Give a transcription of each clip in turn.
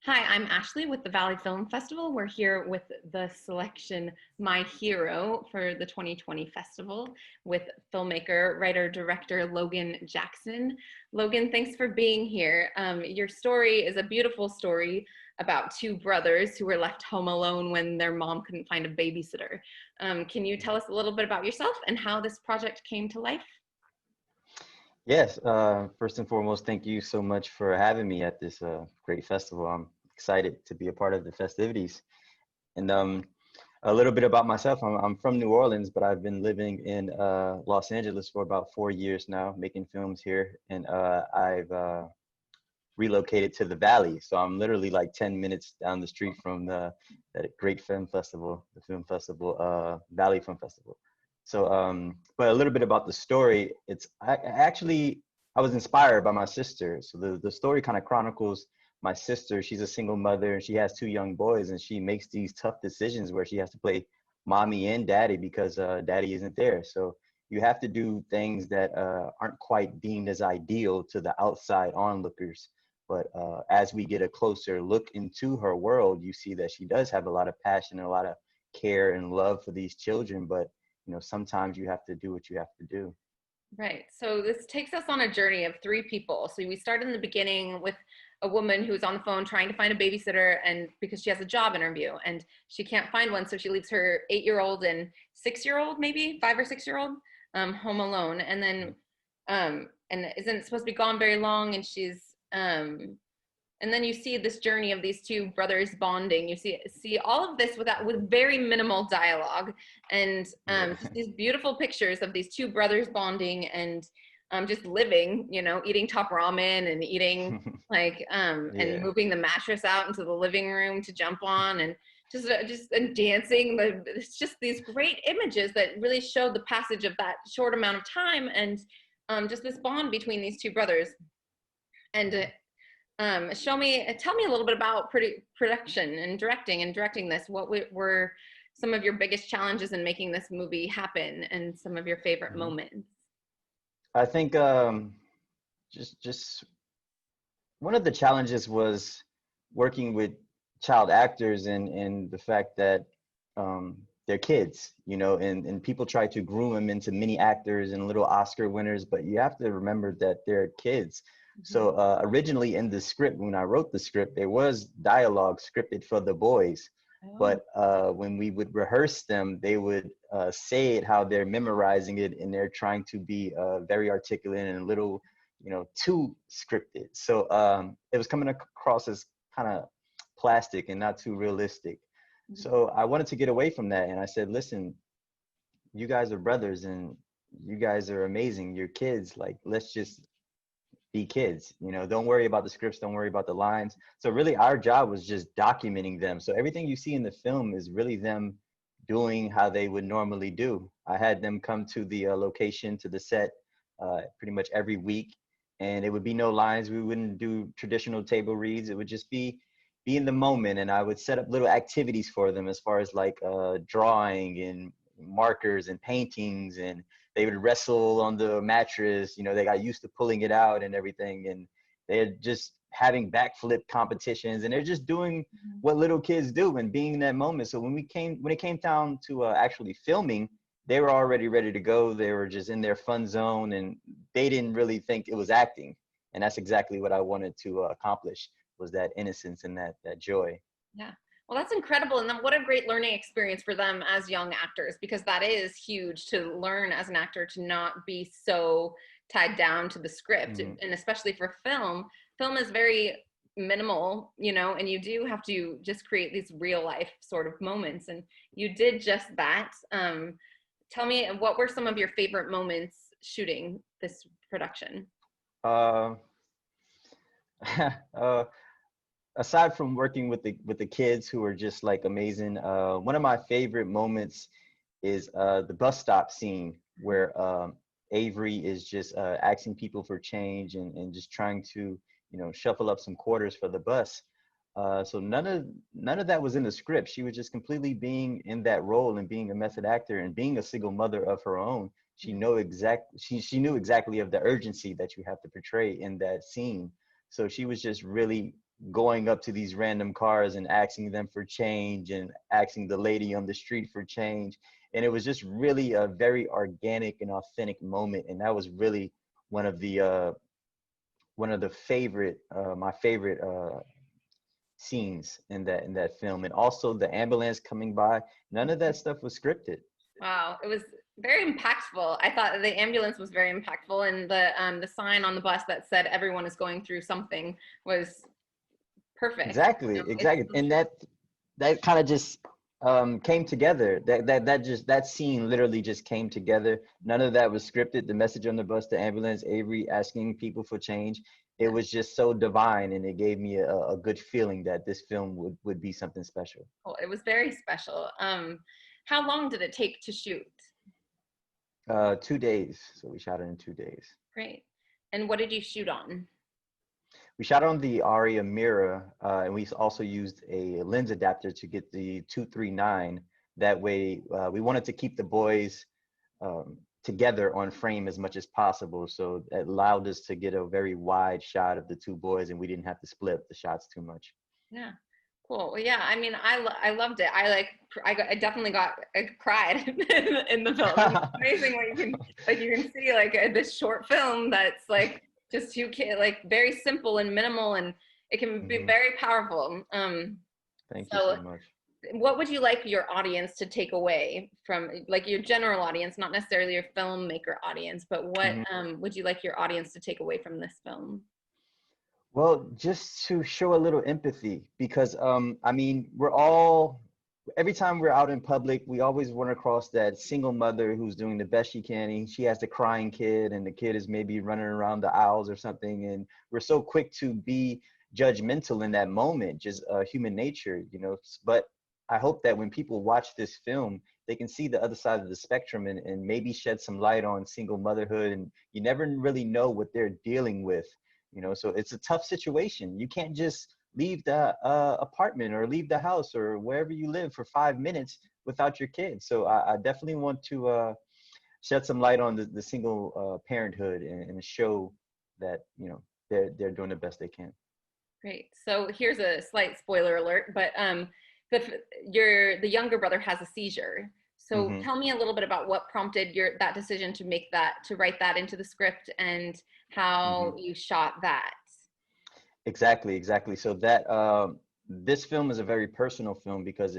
Hi, I'm Ashley with the Valley Film Festival. We're here with the selection My Hero for the 2020 festival with filmmaker, writer, director Logan Jackson. Logan, thanks for being here. Your story is a beautiful story about two brothers who were left home alone when their mom couldn't find a babysitter. Can you tell us a little bit about yourself and how this project came to life? Yes, first and foremost, thank you so much for having me at this great festival. I'm excited to be a part of the festivities. And a little bit about myself, I'm from New Orleans, but I've been living in Los Angeles for about 4 years now, making films here. And I've relocated to the Valley. So I'm literally like 10 minutes down the street from that great film festival, the film festival, Valley Film Festival. So, but a little bit about the story. I was inspired by my sister. So the story kind of chronicles my sister. She's a single mother and she has two young boys, and she makes these tough decisions where she has to play mommy and daddy because daddy isn't there. So you have to do things that aren't quite deemed as ideal to the outside onlookers. But as we get a closer look into her world, you see that she does have a lot of passion and a lot of care and love for these children. But sometimes you have to do what you have to do. Right. So this takes us on a journey of three people. So we start in the beginning with a woman who's on the phone trying to find a babysitter, and because she has a job interview and she can't find one, so she leaves her 8-year-old and 6-year-old, maybe 5 or 6-year-old, home alone, and then and isn't supposed to be gone very long, and she's and then you see this journey of these two brothers bonding. You see all of this with very minimal dialogue, and Yeah. just these beautiful pictures of these two brothers bonding and just living, eating top ramen and eating and Yeah. moving the mattress out into the living room to jump on, and just and dancing. It's just these great images that really show the passage of that short amount of time, and just this bond between these two brothers. And tell me a little bit about production and directing this. What were some of your biggest challenges in making this movie happen, and some of your favorite Mhm. moments? I think just one of the challenges was working with child actors and the fact that they're kids, and people try to groom them into mini actors and little Oscar winners, but you have to remember that they're kids. Mhm. So originally in the script, when I wrote the script, there was dialogue scripted for the boys, Oh. but when we would rehearse them, they would say it how they're memorizing it, and they're trying to be very articulate and a little too scripted. So it was coming across as kind of plastic and not too realistic. So I wanted to get away from that. And I said, listen, you guys are brothers and you guys are amazing. You're kids. Like, let's just be kids. Don't worry about the scripts. Don't worry about the lines. So really our job was just documenting them. So everything you see in the film is really them doing how they would normally do. I had them come to the location, to the set, pretty much every week, and it would be no lines. We wouldn't do traditional table reads. It would just be in the moment, and I would set up little activities for them as far as like drawing and markers and paintings, and they would wrestle on the mattress. They got used to pulling it out and everything, and they're just having backflip competitions, and they're just doing Mhm. what little kids do and being in that moment. So when it came down to actually filming, they were already ready to go. They were just in their fun zone, and they didn't really think it was acting. And that's exactly what I wanted to accomplish, was that innocence and that joy. Yeah. Well, that's incredible. And then what a great learning experience for them as young actors, because that is huge to learn as an actor to not be so tied down to the script. Mhm. And especially for film, film is very minimal, and you do have to just create these real life sort of moments. And you did just that. Tell me, what were some of your favorite moments shooting this production? Uh, uh, Aside from working with the kids who are just like amazing, one of my favorite moments is the bus stop scene where Avery is just asking people for change and just trying to shuffle up some quarters for the bus. So none of that was in the script. She was just completely being in that role and being a method actor and being a single mother of her own. She knew exactly of the urgency that you have to portray in that scene. So she was just really going up to these random cars and asking them for change and asking the lady on the street for change. And it was just really a very organic and authentic moment. And that was really one of the my favorite scenes in that film. And also the ambulance coming by, none of that stuff was scripted. Wow, it was very impactful. I thought the ambulance was very impactful, and the sign on the bus that said everyone is going through something was perfect. Exactly, exactly. And that kind of just came together. That scene literally just came together. None of that was scripted. The message on the bus, the ambulance, Avery asking people for change. It was just so divine, and it gave me a good feeling that this film would be something special. Well, it was very special. How long did it take to shoot? 2 days. So we shot it in 2 days. Great. And what did you shoot on? We shot on the Aria mirror, and we also used a lens adapter to get the 239. That way, we wanted to keep the boys together on frame as much as possible. So it allowed us to get a very wide shot of the two boys, and we didn't have to split up the shots too much. Yeah. Cool. Well, yeah. I mean, I loved it. I definitely I cried in the film. It's amazing what you can see this short film that's like just two kids, like very simple and minimal, and it can be very powerful. Thank you so much. What would you like your audience to take away from, like, your general audience, not necessarily your filmmaker audience, but what would you like your audience to take away from this film? Well, just to show a little empathy, because I mean, every time we're out in public, we always run across that single mother who's doing the best she can, and she has the crying kid, and the kid is maybe running around the aisles or something, and we're so quick to be judgmental in that moment, just human nature, you know. But I hope that when people watch this film, they can see the other side of the spectrum and maybe shed some light on single motherhood, and you never really know what they're dealing with. You know, so it's a tough situation. You can't just leave the apartment or leave the house or wherever you live for 5 minutes without your kids. So I definitely want to shed some light on the single parenthood and show that, you know, they're doing the best they can. Great. So here's a slight spoiler alert, but the younger brother has a seizure. So tell me a little bit about what prompted that decision to write that into the script, and how you shot that. Exactly. So that this film is a very personal film because,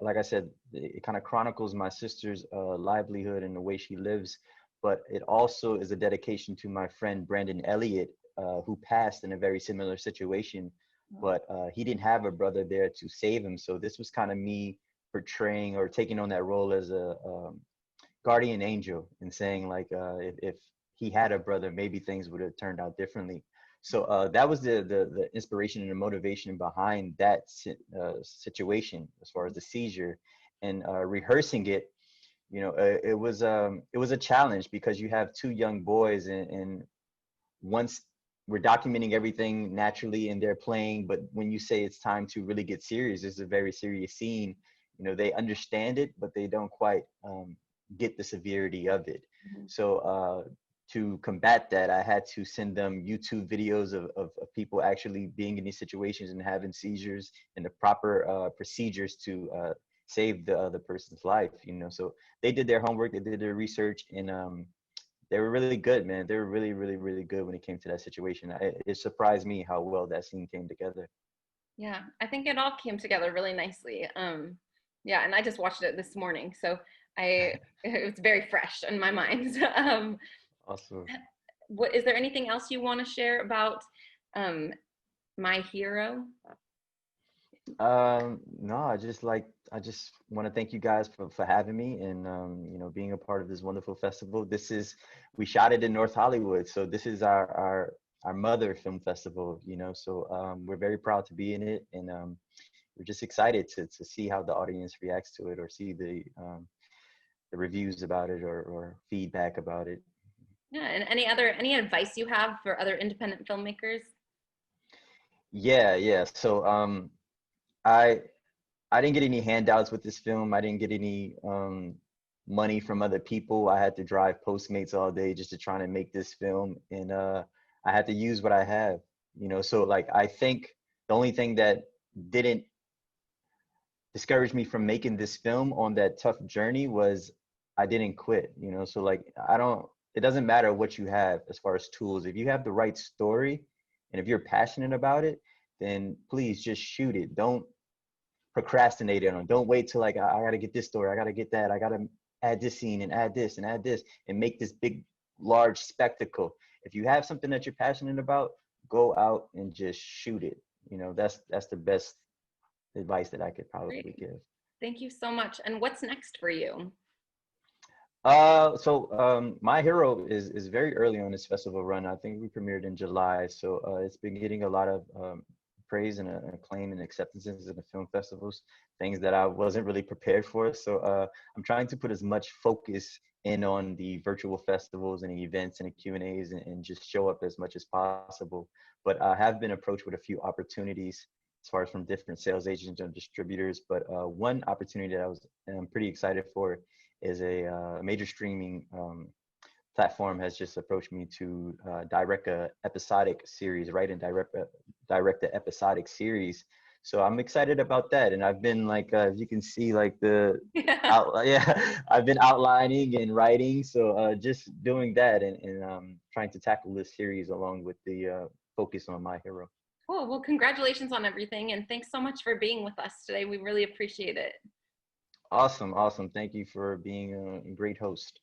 like I said, it kind of chronicles my sister's livelihood and the way she lives, but it also is a dedication to my friend Brandon Elliott, who passed in a very similar situation, but he didn't have a brother there to save him. So this was kind of me portraying or taking on that role as a guardian angel and saying, like, if he had a brother, maybe things would have turned out differently. So that was the inspiration and the motivation behind that situation as far as the seizure. And rehearsing it, you know, it was a challenge because you have two young boys, and once we're documenting everything naturally and they're playing, but when you say it's time to really get serious, it's a very serious scene. You know, they understand it, but they don't quite get the severity of it. So to combat that, I had to send them YouTube videos of people actually being in these situations and having seizures and the proper procedures to save the other person's life, you know. So they did their homework, they did their research, and they were really good, man. They were really, really, really good when it came to that situation. It surprised me how well that scene came together. Yeah, I think it all came together really nicely. Yeah, and I just watched it this morning, so it was very fresh in my mind. Awesome. What is there anything else you want to share about My Hero? No, I just want to thank you guys for having me and you know, being a part of this wonderful festival. We shot it in North Hollywood, so this is our mother film festival, you know. So we're very proud to be in it, and we're just excited to see how the audience reacts to it, or see the reviews about it, or feedback about it. Yeah, and any advice you have for other independent filmmakers? Yeah. So I didn't get any handouts with this film. I didn't get any money from other people. I had to drive Postmates all day just to try to make this film, and I had to use what I have, you know. So, like, I thank the only thing that didn't discourage me from making this film on that tough journey was I didn't quit, you know. So like it doesn't matter what you have as far as tools. If you have the right story and if you're passionate about it, then please just shoot it. Don't procrastinate it on. Don't wait till like I gotta get this story, I gotta get that, I gotta add this scene and add this and add this and make this big large spectacle. If you have something that you're passionate about, go out and just shoot it. You know, that's the best advice that I could probably Great. give. Thank you so much. And what's next for you? My Hero is very early on this festival run. I think we premiered in July, so it's been getting a lot of praise and acclaim and acceptances in the film festivals, things that I wasn't really prepared for. So I'm trying to put as much focus in on the virtual festivals and the events and the Q&As and just show up as much as possible. But I have been approached with a few opportunities as far as from different sales agents and distributors. But one opportunity that I'm pretty excited for is a major streaming platform has just approached me to direct a episodic series, right? And direct the episodic series. So I'm excited about that. And I've been like, as you can see, like Yeah. yeah, I've been outlining and writing. So just doing that and trying to tackle this series along with the focus on My Hero. Cool. Well, congratulations on everything. And thanks so much for being with us today. We really appreciate it. Awesome. Awesome. Thank you for being a great host.